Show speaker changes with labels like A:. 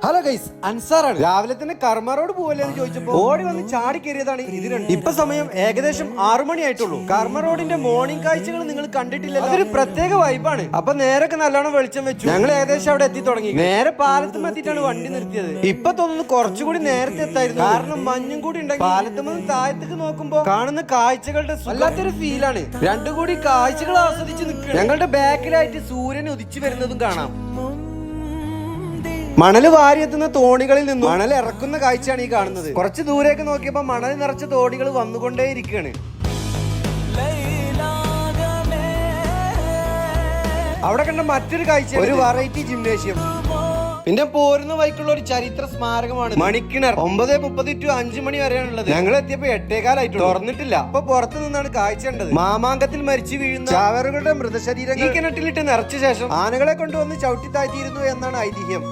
A: Hello guys, അൻസാറാണ്. രാവിലെ തന്നെ കർമ്മ റോഡ് പോവല്ലേ എന്ന് ചോദിച്ചപ്പോ ഓടി വന്ന് ചാടി കയറിയതാണ് ഇത് രണ്ടും. ഇപ്പൊ സമയം ഏകദേശം 6 മണി ആയിട്ടുള്ളൂ. കർമ്മ റോഡിന്റെ മോർണിംഗ് കാഴ്ചകൾ നിങ്ങൾ കണ്ടിട്ടില്ല. അതൊരു പ്രത്യേക വൈബാണ്. അപ്പൊ നേരൊക്കെ നല്ലോണം വെളിച്ചം വെച്ചു. ഞങ്ങൾ ഏകദേശം അവിടെ എത്തി തുടങ്ങി. നേരെ പാലത്തും എത്തിയിട്ടാണ് വണ്ടി നിർത്തിയത്. ഇപ്പൊ തോന്നുന്നു കുറച്ചുകൂടി നേരത്തെ എത്തായിരുന്നു, കാരണം മഞ്ഞും കൂടി ഉണ്ടെങ്കിൽ പാലത്തും താഴത്തേക്ക് നോക്കുമ്പോ കാണുന്ന കാഴ്ചകളുടെ വല്ലാത്തൊരു ഫീലാണ്. രണ്ടും കൂടി കാഴ്ചകൾ ആസ്വദിച്ച് നിൽക്കുക. ഞങ്ങളുടെ ബാക്കിലായിട്ട് സൂര്യൻ ഉദിച്ചു വരുന്നതും കാണാം. മണല് വാരിയെത്തുന്ന തോണികളിൽ നിന്നും മണൽ ഇറക്കുന്ന കാഴ്ചയാണ് ഈ കാണുന്നത്. കുറച്ച് ദൂരേക്ക് നോക്കിയപ്പോ മണൽ നിറച്ച തോണികൾ വന്നുകൊണ്ടേയിരിക്കുകയാണ്. അവിടെ കണ്ട മറ്റൊരു കാഴ്ച ഒരു വെറൈറ്റി ജിംനേഷ്യം. പിന്നെ പോരുന്ന വഴിക്കുള്ള ഒരു ചരിത്ര സ്മാരകമാണ് മണിക്കിണർ. 9:30 to 5 മണി വരെയാണുള്ളത്. ഞങ്ങൾ എത്തിയപ്പോ 8:15 തുറന്നിട്ടില്ല. അപ്പൊ പുറത്തു നിന്നാണ് കാഴ്ച കണ്ടത്. മാമാങ്കത്തിൽ മരിച്ചു വീഴുന്ന ചാവറുകളുടെ മൃതശരീരങ്ങൾ ഈ കിണറ്റിലിട്ട് നിറച്ച ശേഷം ആനകളെ കൊണ്ടുവന്ന് ചവിട്ടി താഴ്ത്തിയിരുന്നു എന്നാണ് ഐതിഹ്യം.